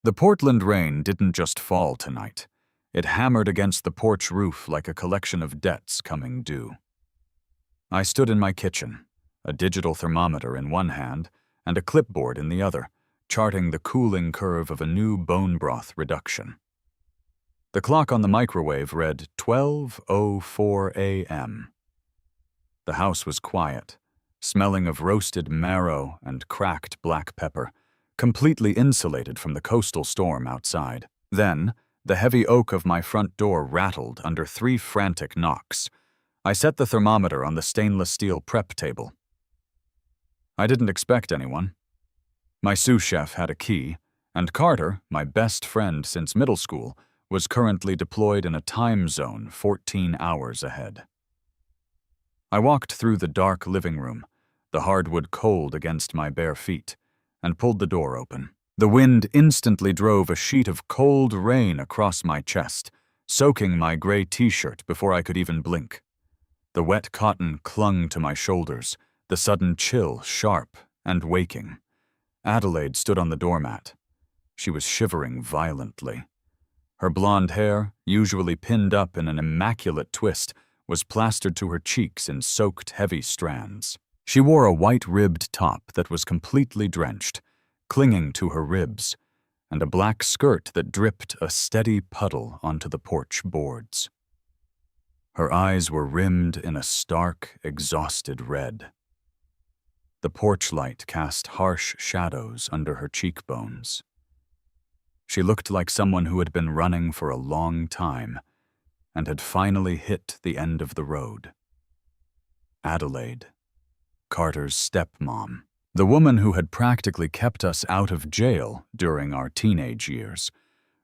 The Portland rain didn't just fall tonight. It hammered against the porch roof like a collection of debts coming due. I stood in my kitchen, a digital thermometer in one hand and a clipboard in the other, charting the cooling curve of a new bone broth reduction. The clock on the microwave read 12:04 a.m. The house was quiet, smelling of roasted marrow and cracked black pepper, completely insulated from the coastal storm outside. Then, the heavy oak of my front door rattled under 3 frantic knocks. I set the thermometer on the stainless steel prep table. I didn't expect anyone. My sous chef had a key, and Carter, my best friend since middle school, was currently deployed in a time zone 14 hours ahead. I walked through the dark living room, the hardwood cold against my bare feet, and pulled the door open. The wind instantly drove a sheet of cold rain across my chest, soaking my gray t-shirt before I could even blink. The wet cotton clung to my shoulders, the sudden chill sharp and waking. Adelaide stood on the doormat. She was shivering violently. Her blonde hair, usually pinned up in an immaculate twist, was plastered to her cheeks in soaked, heavy strands. She wore a white-ribbed top that was completely drenched, clinging to her ribs, and a black skirt that dripped a steady puddle onto the porch boards. Her eyes were rimmed in a stark, exhausted red. The porch light cast harsh shadows under her cheekbones. She looked like someone who had been running for a long time and had finally hit the end of the road. Adelaide, Carter's stepmom, the woman who had practically kept us out of jail during our teenage years,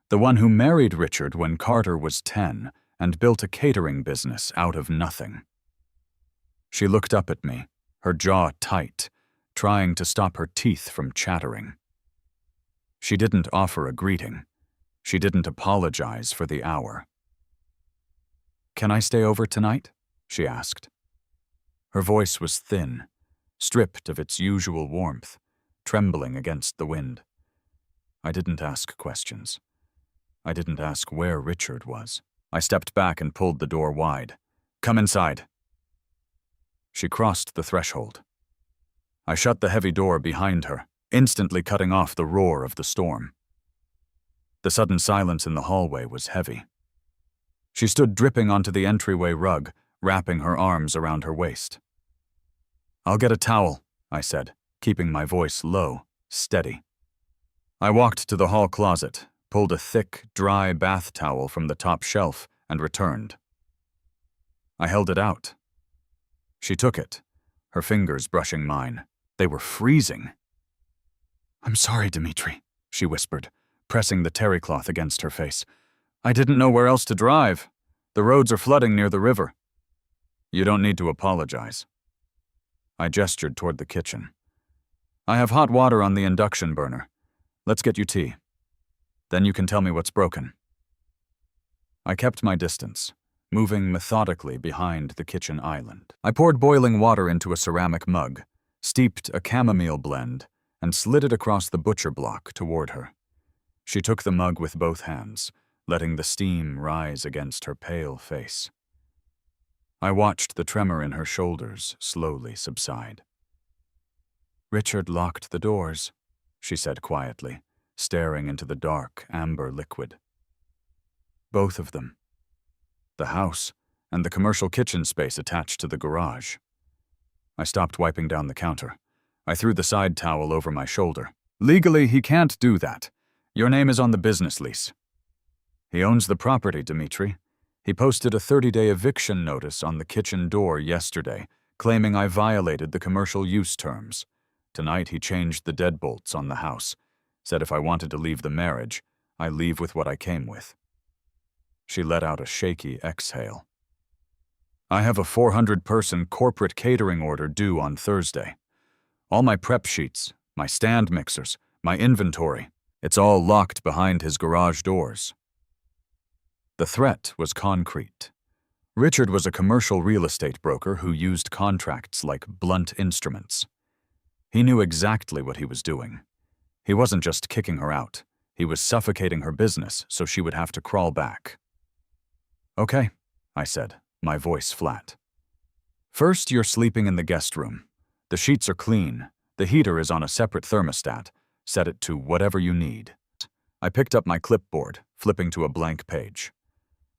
the one who married Richard when Carter was 10 and built a catering business out of nothing. She looked up at me, her jaw tight, trying to stop her teeth from chattering. She didn't offer a greeting. She didn't apologize for the hour. "Can I stay over tonight?" she asked. Her voice was thin, stripped of its usual warmth, trembling against the wind. I didn't ask questions. I didn't ask where Richard was. I stepped back and pulled the door wide. "Come inside." She crossed the threshold. I shut the heavy door behind her, instantly cutting off the roar of the storm. The sudden silence in the hallway was heavy. She stood dripping onto the entryway rug, wrapping her arms around her waist. "I'll get a towel," I said, keeping my voice low, steady. I walked to the hall closet, pulled a thick, dry bath towel from the top shelf, and returned. I held it out. She took it, her fingers brushing mine. They were freezing. "I'm sorry, Dimitri," she whispered, pressing the terry cloth against her face. "I didn't know where else to drive. The roads are flooding near the river." "You don't need to apologize." I gestured toward the kitchen. "I have hot water on the induction burner. Let's get you tea. Then you can tell me what's broken." I kept my distance, moving methodically behind the kitchen island. I poured boiling water into a ceramic mug, steeped a chamomile blend, and slid it across the butcher block toward her. She took the mug with both hands, letting the steam rise against her pale face. I watched the tremor in her shoulders slowly subside. "Richard locked the doors," she said quietly, staring into the dark, amber liquid. "Both of them. The house and the commercial kitchen space attached to the garage." I stopped wiping down the counter. I threw the side towel over my shoulder. "Legally, he can't do that. Your name is on the business lease." "He owns the property, Dimitri. He posted a 30-day eviction notice on the kitchen door yesterday, claiming I violated the commercial use terms. Tonight he changed the deadbolts on the house, said if I wanted to leave the marriage, I leave with what I came with." She let out a shaky exhale. "I have a 400-person corporate catering order due on Thursday. All my prep sheets, my stand mixers, my inventory, it's all locked behind his garage doors." The threat was concrete. Richard was a commercial real estate broker who used contracts like blunt instruments. He knew exactly what he was doing. He wasn't just kicking her out. He was suffocating her business, so she would have to crawl back. "Okay," I said, my voice flat. "First, you're sleeping in the guest room. The sheets are clean. The heater is on a separate thermostat. Set it to whatever you need." I picked up my clipboard, flipping to a blank page.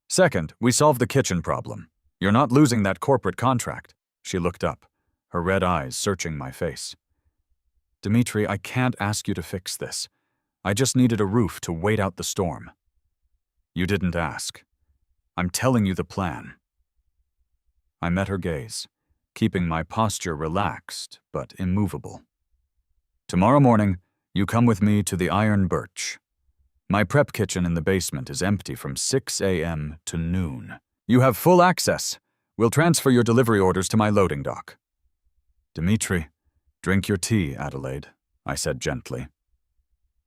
"Second, we solved the kitchen problem. You're not losing that corporate contract." She looked up, her red eyes searching my face. "Dimitri, I can't ask you to fix this. I just needed a roof to wait out the storm." "You didn't ask. I'm telling you the plan." I met her gaze, keeping my posture relaxed but immovable. "Tomorrow morning, you come with me to the Iron Birch. My prep kitchen in the basement is empty from 6 a.m. to noon. You have full access. We'll transfer your delivery orders to my loading dock." "Dimitri, drink your tea, Adelaide," I said gently.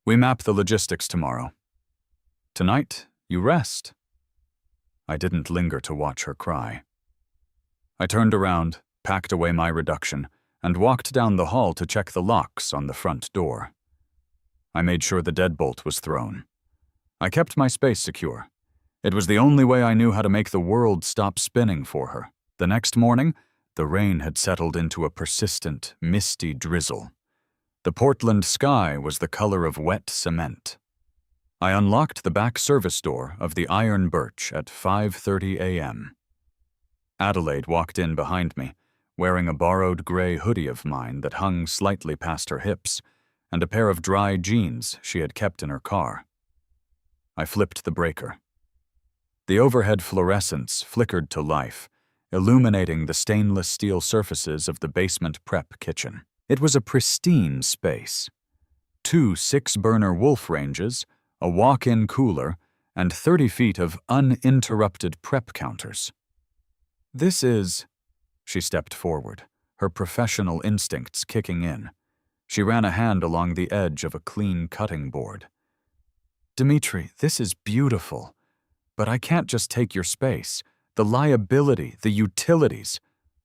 "We map the logistics tomorrow. Tonight, you rest." I didn't linger to watch her cry. I turned around, packed away my reduction, and walked down the hall to check the locks on the front door. I made sure the deadbolt was thrown. I kept my space secure. It was the only way I knew how to make the world stop spinning for her. The next morning, the rain had settled into a persistent, misty drizzle. The Portland sky was the color of wet cement. I unlocked the back service door of the Iron Birch at 5:30 a.m. Adelaide walked in behind me, wearing a borrowed gray hoodie of mine that hung slightly past her hips, and a pair of dry jeans she had kept in her car. I flipped the breaker. The overhead fluorescents flickered to life, illuminating the stainless steel surfaces of the basement prep kitchen. It was a pristine space. 2 6-burner Wolf ranges, a walk-in cooler, and 30 feet of uninterrupted prep counters. "This is..." She stepped forward, her professional instincts kicking in. She ran a hand along the edge of a clean cutting board. "Dimitri, this is beautiful. But I can't just take your space. The liability, the utilities.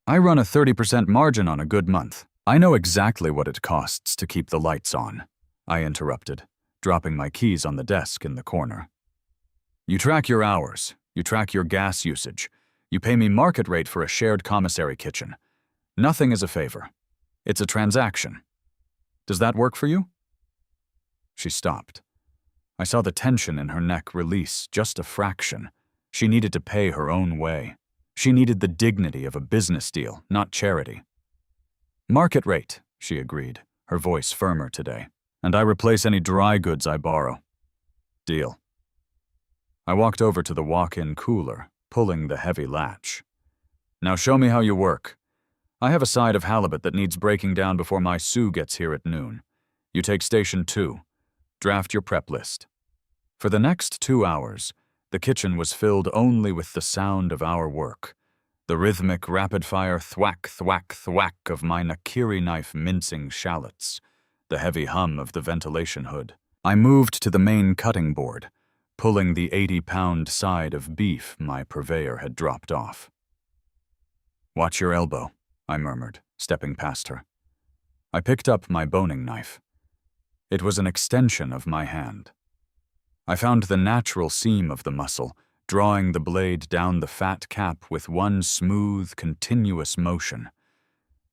I run a 30% margin on a good month. I know exactly what it costs to keep the lights on," I interrupted, dropping my keys on the desk in the corner. "You track your hours. You track your gas usage. You pay me market rate for a shared commissary kitchen. Nothing is a favor. It's a transaction. Does that work for you?" She stopped. I saw the tension in her neck release just a fraction. She needed to pay her own way. She needed the dignity of a business deal, not charity. "Market rate," she agreed, her voice firmer today. "And I replace any dry goods I borrow." "Deal." I walked over to the walk-in cooler, pulling the heavy latch. "Now show me how you work. I have a side of halibut that needs breaking down before my Sue gets here at noon. You take station 2. Draft your prep list." For the next 2 hours, the kitchen was filled only with the sound of our work, the rhythmic rapid-fire thwack, thwack, thwack of my nakiri knife mincing shallots, the heavy hum of the ventilation hood. I moved to the main cutting board, pulling the 80-pound side of beef my purveyor had dropped off. "Watch your elbow," I murmured, stepping past her. I picked up my boning knife. It was an extension of my hand. I found the natural seam of the muscle, drawing the blade down the fat cap with one smooth, continuous motion.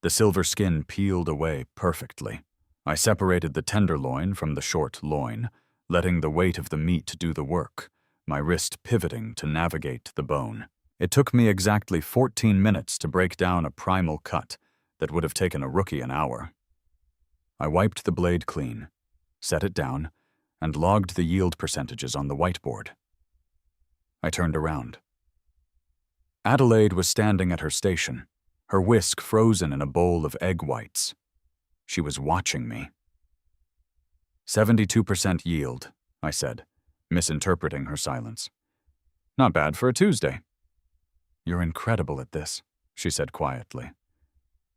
The silver skin peeled away perfectly. I separated the tenderloin from the short loin, letting the weight of the meat do the work, my wrist pivoting to navigate the bone. It took me exactly 14 minutes to break down a primal cut that would have taken a rookie an hour. I wiped the blade clean, set it down, and logged the yield percentages on the whiteboard. I turned around. Adelaide was standing at her station, her whisk frozen in a bowl of egg whites. She was watching me. 72% yield, I said, misinterpreting her silence. "Not bad for a Tuesday." "You're incredible at this," she said quietly.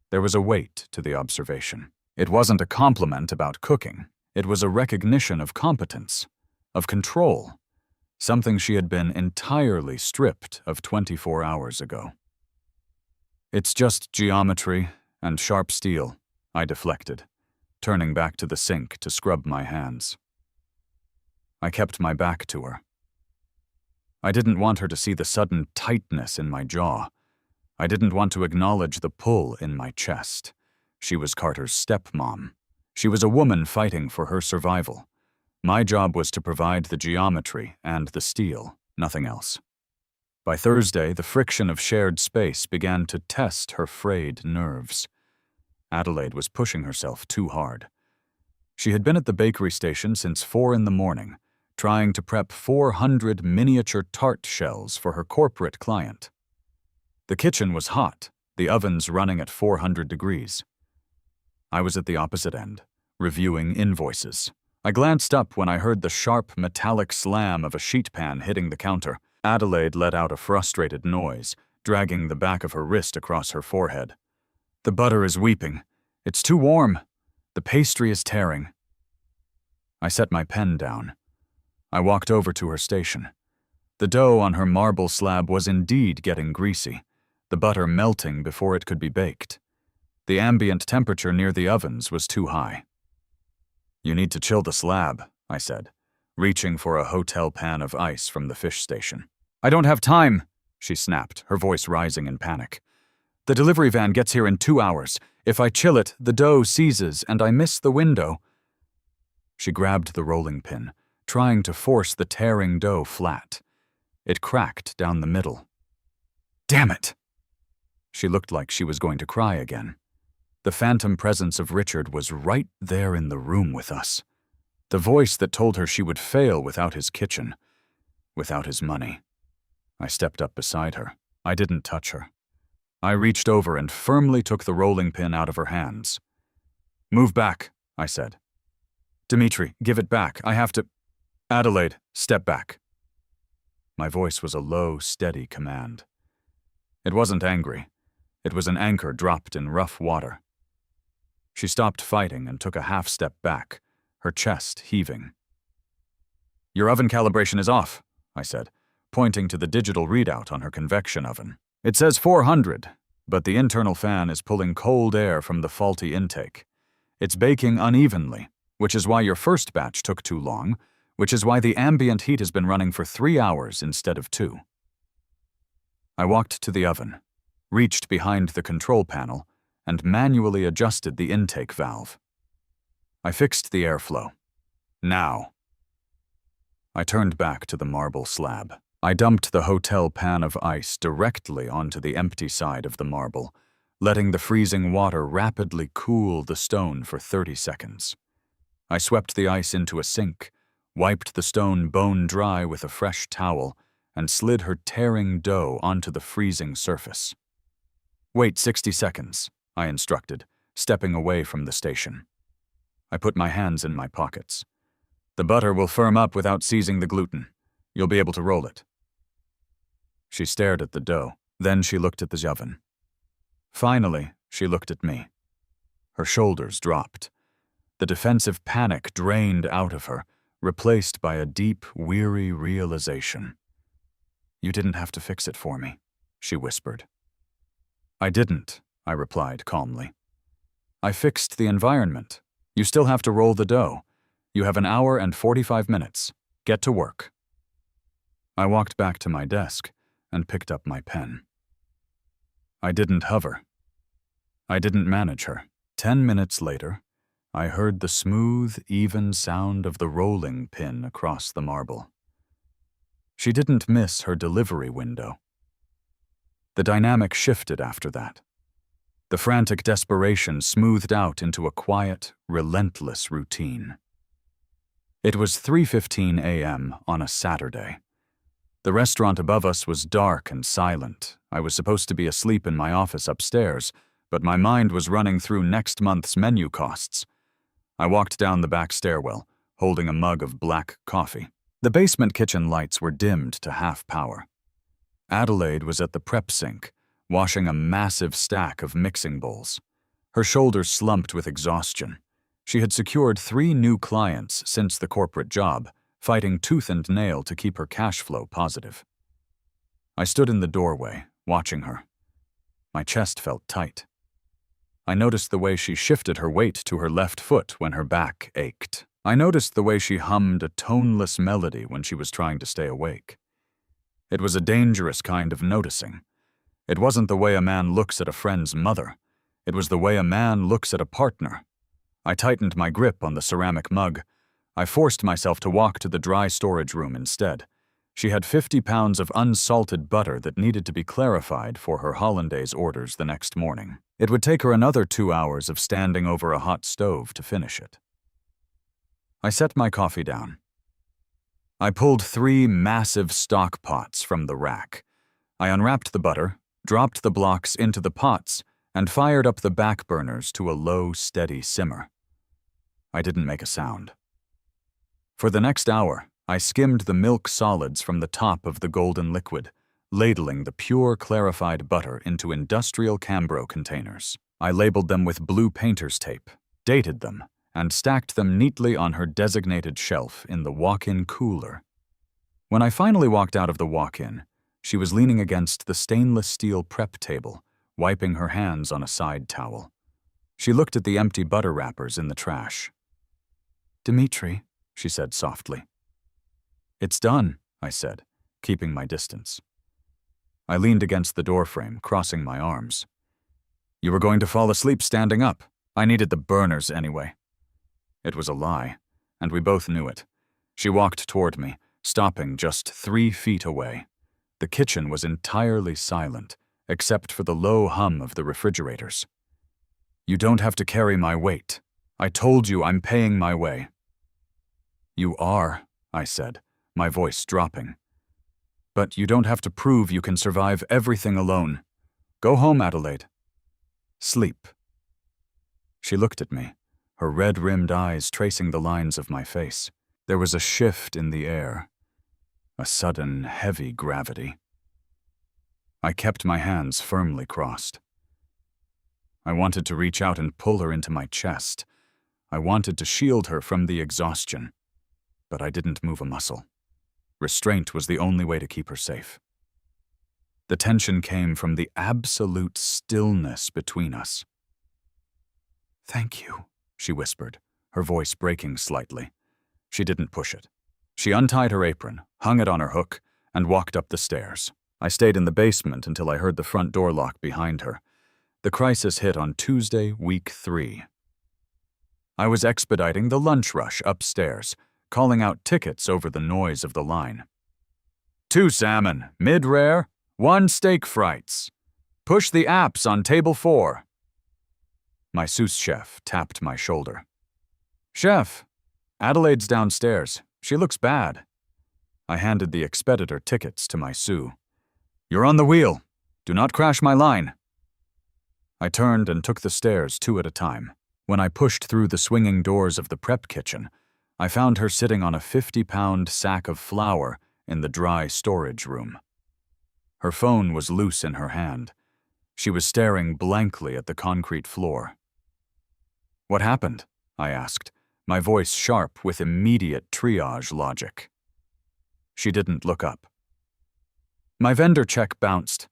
There was a weight to the observation. It wasn't a compliment about cooking. It was a recognition of competence, of control, something she had been entirely stripped of 24 hours ago. "It's just geometry and sharp steel," I deflected, turning back to the sink to scrub my hands. I kept my back to her. I didn't want her to see the sudden tightness in my jaw. I didn't want to acknowledge the pull in my chest. She was Carter's stepmom. She was a woman fighting for her survival. My job was to provide the geometry and the steel, nothing else. By Thursday, the friction of shared space began to test her frayed nerves. Adelaide was pushing herself too hard. She had been at the bakery station since 4 a.m, trying to prep 400 miniature tart shells for her corporate client. The kitchen was hot, the ovens running at 400 degrees. I was at the opposite end, reviewing invoices. I glanced up when I heard the sharp metallic slam of a sheet pan hitting the counter. Adelaide let out a frustrated noise, dragging the back of her wrist across her forehead. The butter is weeping. It's too warm. The pastry is tearing. I set my pen down. I walked over to her station. The dough on her marble slab was indeed getting greasy, the butter melting before it could be baked. The ambient temperature near the ovens was too high. "You need to chill the slab," I said, reaching for a hotel pan of ice from the fish station. "I don't have time," she snapped, her voice rising in panic. "The delivery van gets here in 2 hours. If I chill it, the dough seizes and I miss the window." She grabbed the rolling pin, trying to force the tearing dough flat. It cracked down the middle. "Damn it!" She looked like she was going to cry again. The phantom presence of Richard was right there in the room with us. The voice that told her she would fail without his kitchen, without his money. I stepped up beside her. I didn't touch her. I reached over and firmly took the rolling pin out of her hands. "Move back," I said. "Dimitri, give it back. I have to—" "Adelaide, step back." My voice was a low, steady command. It wasn't angry. It was an anchor dropped in rough water. She stopped fighting and took a half step back, her chest heaving. "Your oven calibration is off," I said, pointing to the digital readout on her convection oven. "It says 400, but the internal fan is pulling cold air from the faulty intake. It's baking unevenly, which is why your first batch took too long, which is why the ambient heat has been running for 3 hours instead of 2. I walked to the oven, reached behind the control panel, and manually adjusted the intake valve. I fixed the airflow. Now. I turned back to the marble slab. I dumped the hotel pan of ice directly onto the empty side of the marble, letting the freezing water rapidly cool the stone for 30 seconds. I swept the ice into a sink, wiped the stone bone dry with a fresh towel, and slid her tearing dough onto the freezing surface. "Wait 60 seconds, I instructed, stepping away from the station. I put my hands in my pockets. "The butter will firm up without seizing the gluten. You'll be able to roll it." She stared at the dough, then she looked at the oven. Finally, she looked at me. Her shoulders dropped. The defensive panic drained out of her, replaced by a deep, weary realization. "You didn't have to fix it for me," she whispered. "I didn't," I replied calmly. "I fixed the environment. You still have to roll the dough. You have 1 hour and 45 minutes. Get to work." I walked back to my desk and picked up my pen. I didn't hover. I didn't manage her. 10 minutes later, I heard the smooth, even sound of the rolling pin across the marble. She didn't miss her delivery window. The dynamic shifted after that. The frantic desperation smoothed out into a quiet, relentless routine. It was 3:15 a.m. on a Saturday. The restaurant above us was dark and silent. I was supposed to be asleep in my office upstairs, but my mind was running through next month's menu costs. I walked down the back stairwell, holding a mug of black coffee. The basement kitchen lights were dimmed to half power. Adelaide was at the prep sink, washing a massive stack of mixing bowls. Her shoulders slumped with exhaustion. She had secured 3 new clients since the corporate job, fighting tooth and nail to keep her cash flow positive. I stood in the doorway, watching her. My chest felt tight. I noticed the way she shifted her weight to her left foot when her back ached. I noticed the way she hummed a toneless melody when she was trying to stay awake. It was a dangerous kind of noticing. It wasn't the way a man looks at a friend's mother. It was the way a man looks at a partner. I tightened my grip on the ceramic mug. I forced myself to walk to the dry storage room instead. She had 50 pounds of unsalted butter that needed to be clarified for her hollandaise orders the next morning. It would take her another 2 hours of standing over a hot stove to finish it. I set my coffee down. I pulled 3 massive stock pots from the rack. I unwrapped the butter, dropped the blocks into the pots, and fired up the back burners to a low, steady simmer. I didn't make a sound. For the next hour, I skimmed the milk solids from the top of the golden liquid, ladling the pure clarified butter into industrial Cambro containers. I labeled them with blue painter's tape, dated them, and stacked them neatly on her designated shelf in the walk-in cooler. When I finally walked out of the walk-in, she was leaning against the stainless steel prep table, wiping her hands on a side towel. She looked at the empty butter wrappers in the trash. "Dimitri," she said softly. "It's done," I said, keeping my distance. I leaned against the doorframe, crossing my arms. "You were going to fall asleep standing up. I needed the burners anyway." It was a lie, and we both knew it. She walked toward me, stopping just 3 feet away. The kitchen was entirely silent, except for the low hum of the refrigerators. "You don't have to carry my weight. I told you I'm paying my way." "You are," I said, my voice dropping. "But you don't have to prove you can survive everything alone. Go home, Adelaide. Sleep." She looked at me, her red-rimmed eyes tracing the lines of my face. There was a shift in the air, a sudden, heavy gravity. I kept my hands firmly crossed. I wanted to reach out and pull her into my chest. I wanted to shield her from the exhaustion, but I didn't move a muscle. Restraint was the only way to keep her safe. The tension came from the absolute stillness between us. "Thank you," she whispered, her voice breaking slightly. She didn't push it. She untied her apron, hung it on her hook, and walked up the stairs. I stayed in the basement until I heard the front door lock behind her. The crisis hit on Tuesday, week 3. I was expediting the lunch rush upstairs, calling out tickets over the noise of the line. 2 salmon, mid-rare, 1 steak frites. Push the apps on table 4. My sous chef tapped my shoulder. "Chef, Adelaide's downstairs. She looks bad." I handed the expeditor tickets to my sous. "You're on the wheel. Do not crash my line." I turned and took the stairs 2 at a time. When I pushed through the swinging doors of the prep kitchen, I found her sitting on a 50-pound sack of flour in the dry storage room. Her phone was loose in her hand. She was staring blankly at the concrete floor. "What happened?" I asked, my voice sharp with immediate triage logic. She didn't look up. "My vendor check bounced.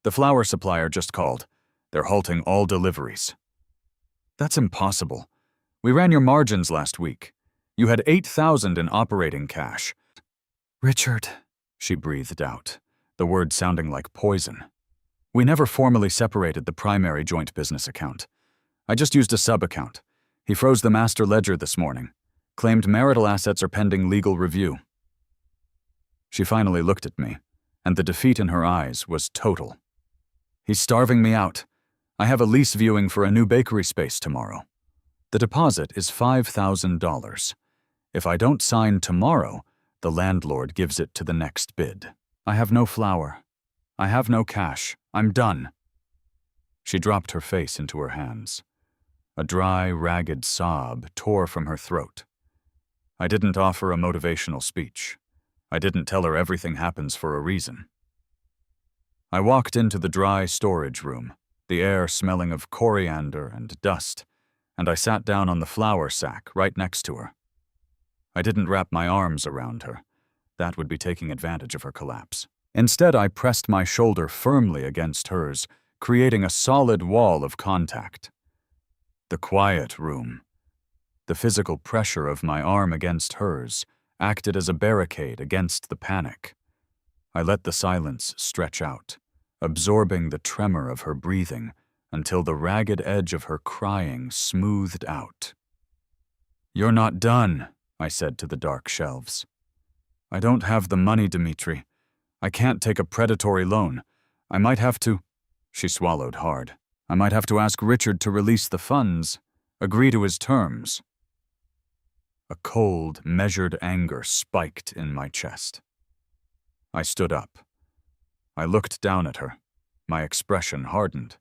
The flour supplier just called. They're halting all deliveries." "That's impossible. We ran your margins last week. You had $8,000 in operating cash." "Richard," she breathed out, the word sounding like poison. "We never formally separated the primary joint business account. I just used a sub-account. He froze the master ledger this morning, claimed marital assets are pending legal review." She finally looked at me, and the defeat in her eyes was total. "He's starving me out. I have a lease viewing for a new bakery space tomorrow. The deposit is $5,000. If I don't sign tomorrow, the landlord gives it to the next bid. I have no flour. I have no cash. I'm done." She dropped her face into her hands. A dry, ragged sob tore from her throat. I didn't offer a motivational speech. I didn't tell her everything happens for a reason. I walked into the dry storage room, the air smelling of coriander and dust, and I sat down on the flour sack right next to her. I didn't wrap my arms around her. That would be taking advantage of her collapse. Instead, I pressed my shoulder firmly against hers, creating a solid wall of contact. The quiet room. The physical pressure of my arm against hers acted as a barricade against the panic. I let the silence stretch out, absorbing the tremor of her breathing until the ragged edge of her crying smoothed out. "You're not done," I said to the dark shelves. "I don't have the money, Dimitri. I can't take a predatory loan. I might have to—" She swallowed hard. "I might have to ask Richard to release the funds, agree to his terms." A cold, measured anger spiked in my chest. I stood up. I looked down at her. My expression hardened.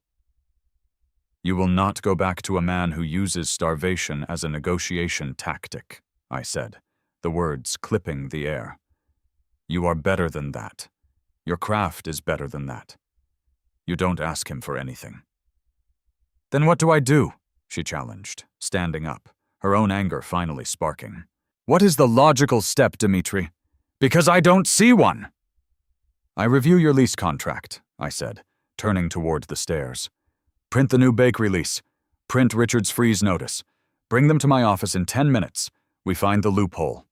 "You will not go back to a man who uses starvation as a negotiation tactic," I said, the words clipping the air. "You are better than that. Your craft is better than that. You don't ask him for anything." "Then what do I do?" she challenged, standing up, her own anger finally sparking. "What is the logical step, Dimitri? Because I don't see one." "I review your lease contract," I said, turning toward the stairs. "Print the new bakery lease. Print Richard's freeze notice. Bring them to my office in 10 minutes. We find the loophole."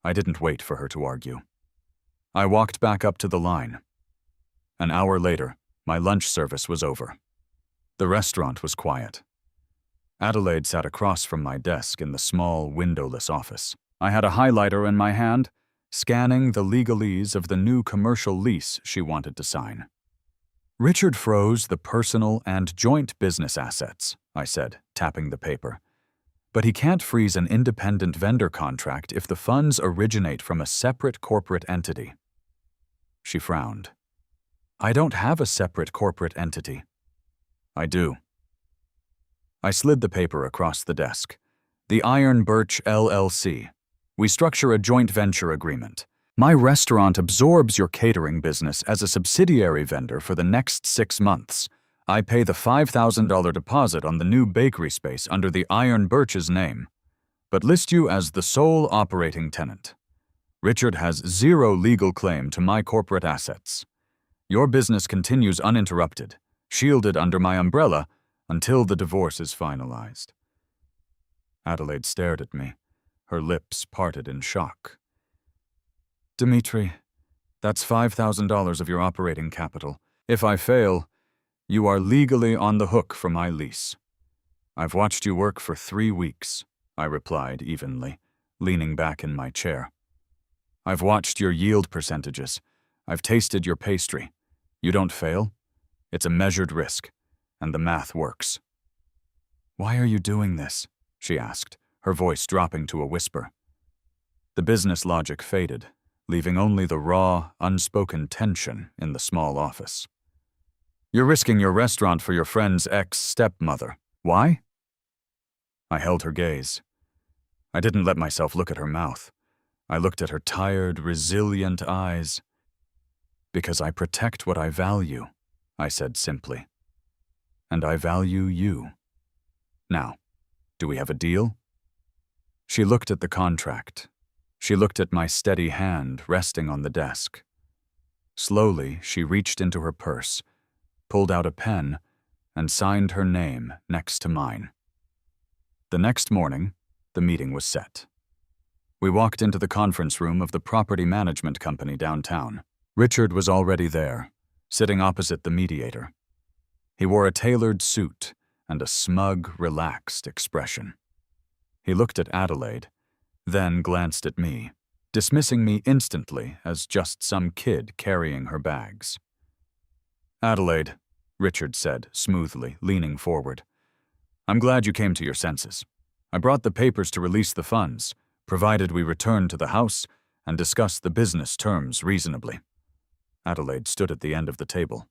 I didn't wait for her to argue. I walked back up to the line. An hour later, my lunch service was over. The restaurant was quiet. Adelaide sat across from my desk in the small, windowless office. I had a highlighter in my hand, scanning the legalese of the new commercial lease she wanted to sign. "Richard froze the personal and joint business assets," I said, tapping the paper. "But he can't freeze an independent vendor contract if the funds originate from a separate corporate entity." She frowned. "I don't have a separate corporate entity." "I do." I slid the paper across the desk. "The Iron Birch LLC. We structure a joint venture agreement. My restaurant absorbs your catering business as a subsidiary vendor for the next 6 months. I pay the $5,000 deposit on the new bakery space under the Iron Birch's name, but list you as the sole operating tenant. Richard has zero legal claim to my corporate assets. Your business continues uninterrupted, shielded under my umbrella, until the divorce is finalized." Adelaide stared at me, her lips parted in shock. "Dimitri, that's $5,000 of your operating capital. If I fail, you are legally on the hook for my lease." "I've watched you work for 3 weeks," I replied evenly, leaning back in my chair. "I've watched your yield percentages. I've tasted your pastry. You don't fail. It's a measured risk, and the math works." "Why are you doing this?" she asked, her voice dropping to a whisper. The business logic faded, leaving only the raw, unspoken tension in the small office. "You're risking your restaurant for your friend's ex-stepmother. Why?" I held her gaze. I didn't let myself look at her mouth. I looked at her tired, resilient eyes. "Because I protect what I value," I said simply. "And I value you. Now, do we have a deal?" She looked at the contract. She looked at my steady hand resting on the desk. Slowly, she reached into her purse, pulled out a pen, and signed her name next to mine. The next morning, the meeting was set. We walked into the conference room of the property management company downtown. Richard was already there, sitting opposite the mediator. He wore a tailored suit and a smug, relaxed expression. He looked at Adelaide, then glanced at me, dismissing me instantly as just some kid carrying her bags. "Adelaide," Richard said smoothly, leaning forward, "I'm glad you came to your senses. I brought the papers to release the funds, provided we return to the house and discuss the business terms reasonably." Adelaide stood at the end of the table.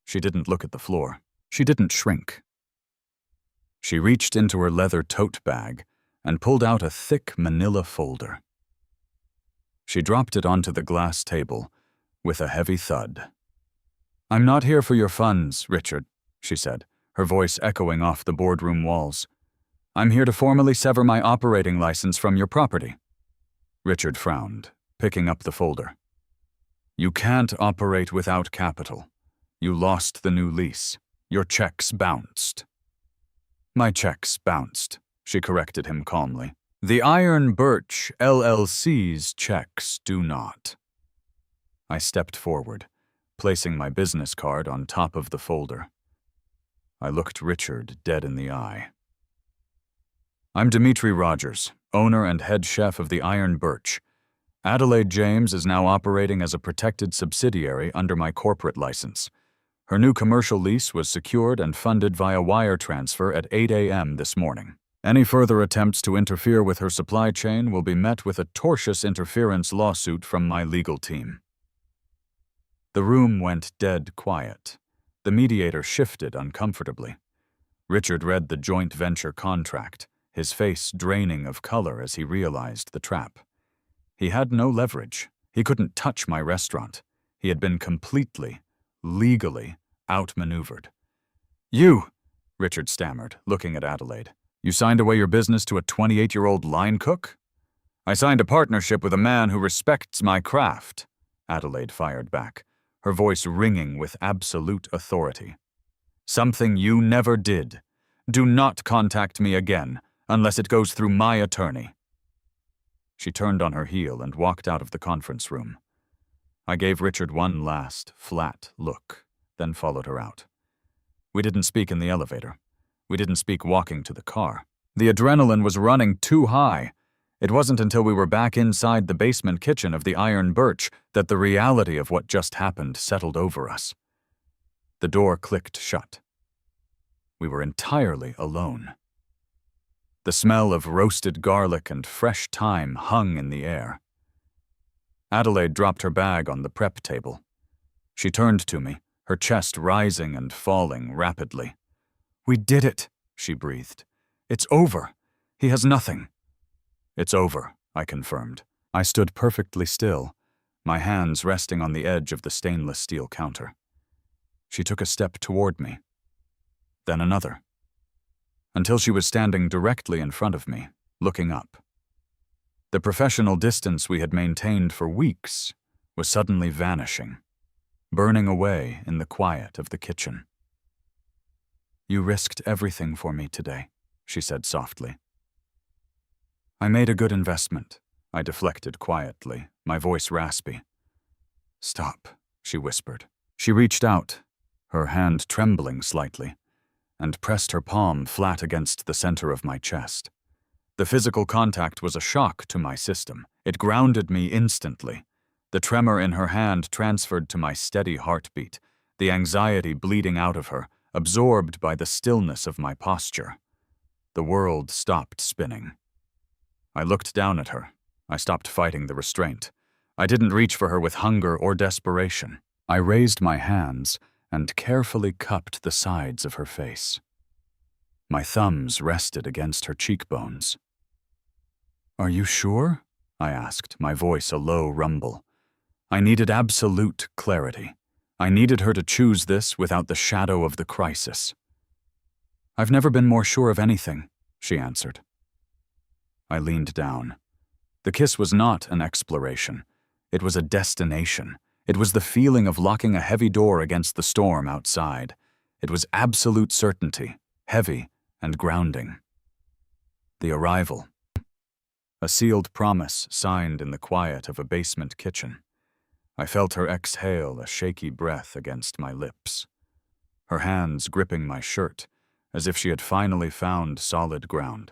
She didn't look at the floor. She didn't shrink. She reached into her leather tote bag and pulled out a thick manila folder. She dropped it onto the glass table with a heavy thud. "I'm not here for your funds, Richard," she said, her voice echoing off the boardroom walls. "I'm here to formally sever my operating license from your property." Richard frowned, picking up the folder. "You can't operate without capital. You lost the new lease. Your checks bounced." "My checks bounced," she corrected him calmly. The Iron Birch LLC's checks do not. I stepped forward, placing my business card on top of the folder. I looked Richard dead in the eye. I'm Dimitri Rogers, owner and head chef of the Iron Birch. Adelaide James is now operating as a protected subsidiary under my corporate license. Her new commercial lease was secured and funded via wire transfer at 8 a.m. this morning. Any further attempts to interfere with her supply chain will be met with a tortious interference lawsuit from my legal team. The room went dead quiet. The mediator shifted uncomfortably. Richard read the joint venture contract, his face draining of color as he realized the trap. He had no leverage. He couldn't touch my restaurant. He had been completely, legally outmaneuvered. You, Richard stammered, looking at Adelaide. You signed away your business to a 28-year-old line cook? I signed a partnership with a man who respects my craft, Adelaide fired back, her voice ringing with absolute authority. Something you never did. Do not contact me again, unless it goes through my attorney. She turned on her heel and walked out of the conference room. I gave Richard one last, flat look, then followed her out. We didn't speak in the elevator. We didn't speak walking to the car. The adrenaline was running too high. It wasn't until we were back inside the basement kitchen of the Iron Birch that the reality of what just happened settled over us. The door clicked shut. We were entirely alone. The smell of roasted garlic and fresh thyme hung in the air. Adelaide dropped her bag on the prep table. She turned to me, her chest rising and falling rapidly. We did it, she breathed. It's over. He has nothing. It's over, I confirmed. I stood perfectly still, my hands resting on the edge of the stainless steel counter. She took a step toward me, then another, until she was standing directly in front of me, looking up. The professional distance we had maintained for weeks was suddenly vanishing, burning away in the quiet of the kitchen. You risked everything for me today, she said softly. I made a good investment, I deflected quietly, my voice raspy. Stop, she whispered. She reached out, her hand trembling slightly, and pressed her palm flat against the center of my chest. The physical contact was a shock to my system. It grounded me instantly. The tremor in her hand transferred to my steady heartbeat, the anxiety bleeding out of her, absorbed by the stillness of my posture. The world stopped spinning. I looked down at her. I stopped fighting the restraint. I didn't reach for her with hunger or desperation. I raised my hands and carefully cupped the sides of her face. My thumbs rested against her cheekbones. Are you sure? I asked, my voice a low rumble. I needed absolute clarity. I needed her to choose this without the shadow of the crisis. I've never been more sure of anything, she answered. I leaned down. The kiss was not an exploration. It was a destination. It was the feeling of locking a heavy door against the storm outside. It was absolute certainty, heavy and grounding. The arrival. A sealed promise signed in the quiet of a basement kitchen. I felt her exhale a shaky breath against my lips. Her hands gripping my shirt, as if she had finally found solid ground.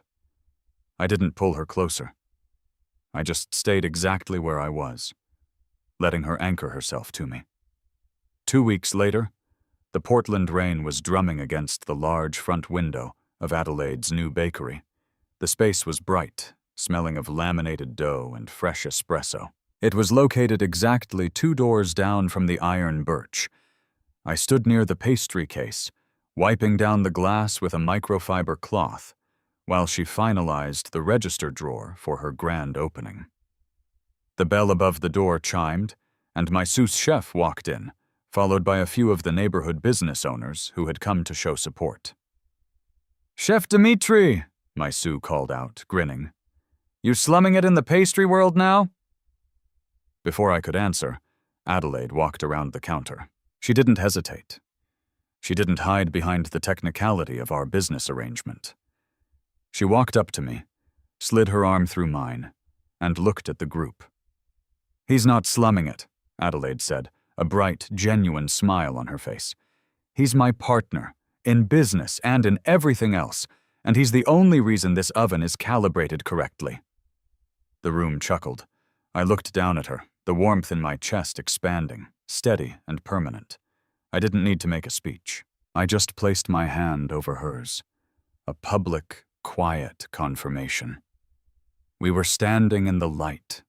I didn't pull her closer. I just stayed exactly where I was, letting her anchor herself to me. 2 weeks later, the Portland rain was drumming against the large front window of Adelaide's new bakery. The space was bright, smelling of laminated dough and fresh espresso. It was located exactly 2 doors down from the Iron Birch. I stood near the pastry case, wiping down the glass with a microfiber cloth, while she finalized the register drawer for her grand opening. The bell above the door chimed, and my sous chef walked in, followed by a few of the neighborhood business owners who had come to show support. Chef Dimitri, my sous called out, grinning. You slumming it in the pastry world now? Before I could answer, Adelaide walked around the counter. She didn't hesitate. She didn't hide behind the technicality of our business arrangement. She walked up to me, slid her arm through mine, and looked at the group. "He's not slumming it," Adelaide said, a bright, genuine smile on her face. "He's my partner, in business and in everything else, and he's the only reason this oven is calibrated correctly." The room chuckled. I looked down at her, the warmth in my chest expanding, steady and permanent. I didn't need to make a speech. I just placed my hand over hers. A public, quiet confirmation. We were standing in the light,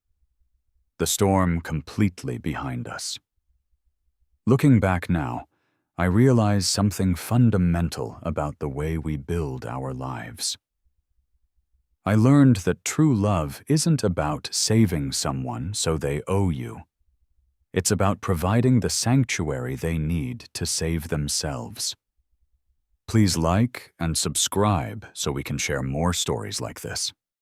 the storm completely behind us. Looking back now, I realize something fundamental about the way we build our lives. I learned that true love isn't about saving someone so they owe you. It's about providing the sanctuary they need to save themselves. Please like and subscribe so we can share more stories like this.